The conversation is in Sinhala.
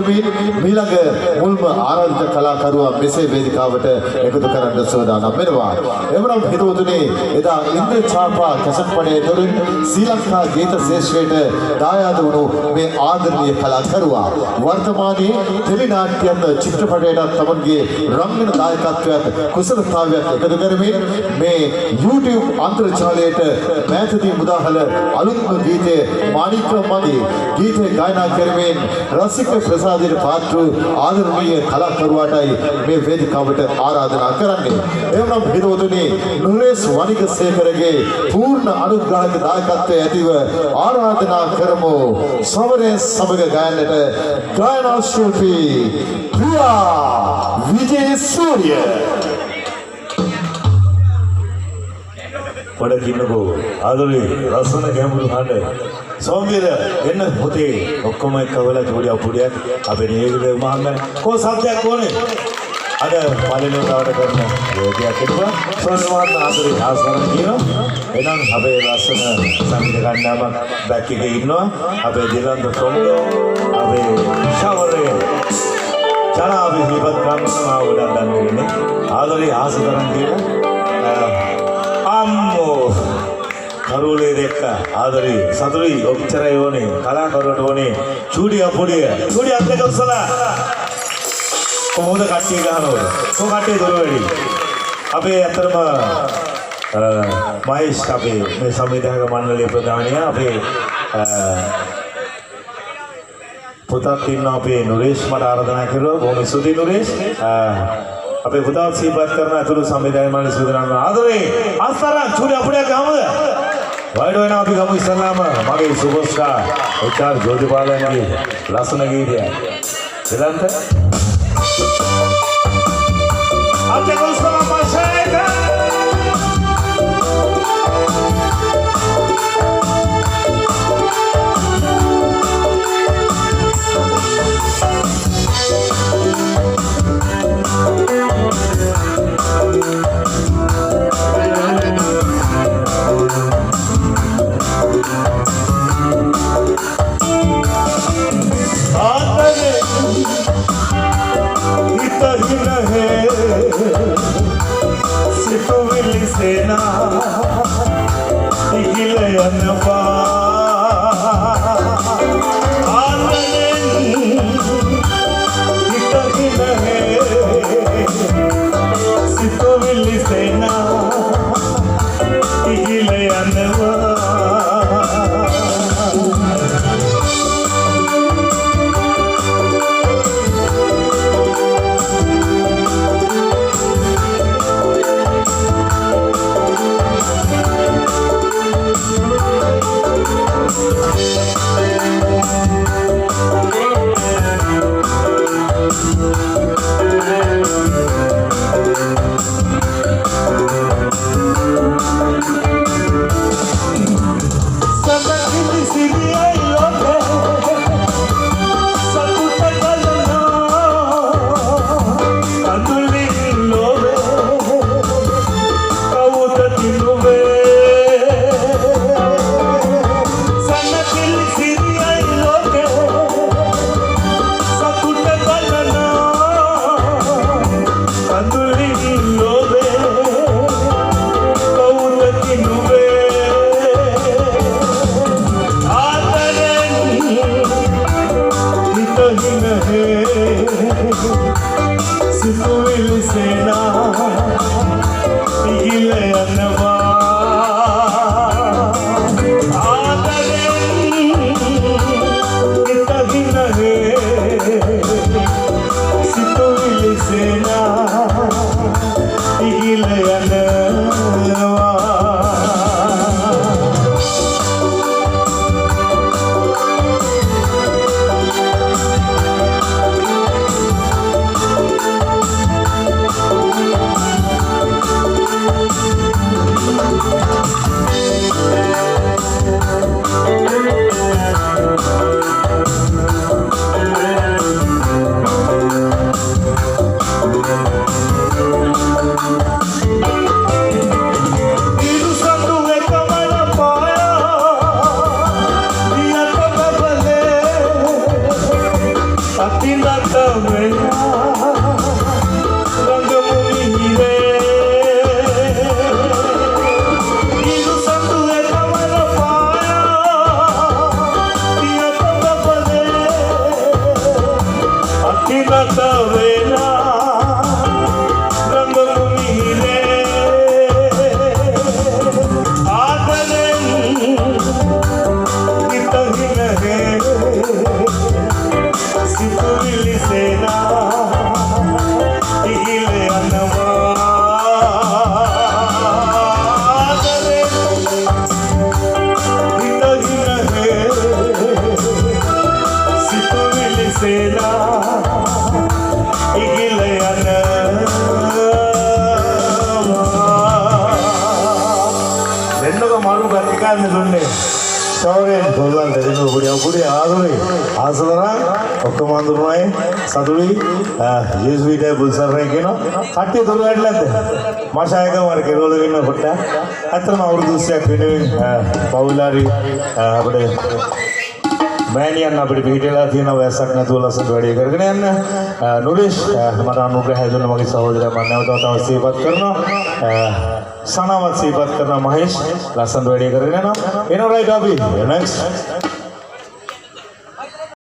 මීළඟ මුල්ම ආරාධිත කලාකරුවා මෙසේ වේදිකාවට එකතු කරන්න සූදානම් වෙනවා. එවනම් හිතවතුනි එදා ඉන්ද්‍ර චාපා කැසට්පඩේ දොරින් ශ්‍රී ලංකා ගීත ශේෂ්ත්‍රයට දායාද වුණු මේ ආදරණීය කලාකරුවා වර්තමානයේ ටෙලි නාට්‍යයත් චිත්‍රපටයටත් තමන්ගේ රංගන දායකත්වයට කුසලතාවයක් එකතු කරමින් මේ YouTube අන්තර්ජාලයට මෑතදී මුදාහල අලුත්ම ගීතය මාණික්ක මගේ ගීතය ගායනා කරමින් රසික ප්‍රසාදයට පාත්‍ර ආදරණීය කලාකරුවාටයි මේ වේදිකාවට ආරාධනා කරන්නේ. එවනම් හිතවතුනි නුරේස් වනිගසේකරගේ පූර්ණ අනුග්‍රහක දායකත්වයේ ඇතිව ආරාධනා කරමු. සමරේ සමග ගායනට ගායනා ශිල්පී ප්‍රියා විජේසූරිය. පොඩ කින්නකෝ ආදරේ රසන ගැඹුරු හඬ සෝම්බිර එන්න පුතේ ඔක්කොම එක්කවලා ජෝඩියක් පුඩියක් අපේ නේගද මහන්න කො සත්‍යයක් ඕනේ අද පළවෙනිවට කරන යෝගයක් හිටුවා සෝන්වාත් ආදරේ ආසරණ කියනවා එනම් අපේ රසන සංගීත කණ්ඩායමක් බැක් එකේ ඉන්නවා අපේ දිලන්ත කොම්ඩෝ අපේ ශවරේ චානාවේ හිපත් කරනවා උඩ දන්නේ ආදරේ ආසරණ කියන අම්මෝ කරුලේ දෙක්ක ආදරේ සතුටුයි ඔච්චරයි ඕනේ කලාකරුවට ඕනේ චූඩිය පොඩිය චූඩිය අත් උස්සලා කොහොමද කට්ටිය ගහනවද කො කට්ටිය දොර වැඩි අපේ අතරම මහේෂ් අපේ මේ සංවිධායක මණ්ඩලයේ ප්‍රධානියා අපේ පුතත් ඉන්න අපේ නුරේෂ් මට ආරාධනා කළා බොහොම ස්තුතියි නුරේෂ් අපේ පුතා සීපත් කරන අතුරු සංවිධානය මණ්ඩල සූදානම් ආදරේ අස්තරන් චූඩි අපුඩියක් ගහමුද වයිඩ් වෙන අපි ගමු ඉස්සල්ලාම මගේ සුපර්ස්ටාර් එච්.ආර්. ජෝතිපාලයන්ගේ ලස්සන ගීතය එදන්ත අපේ කොස්තම පාෂේක सेना Sorry, Golan, there is nobody. Asara, Okamandurai, Saduri, Jesuit, Bulsar Rekino, Hati to Atlanta, Mashaka, Kerolina, Hutta, Atrama Urdu Sek, Paulari, Many and Nabri Vitela, Tina, Vesak, Natula, Sandwadi, Gargan, Nudish, Madame has on Magisa, Manavata, Sivat Karno. Sanamat Sibat Karna Mahesh, Lasan Ready Karina. You know, right, Abhi. Next.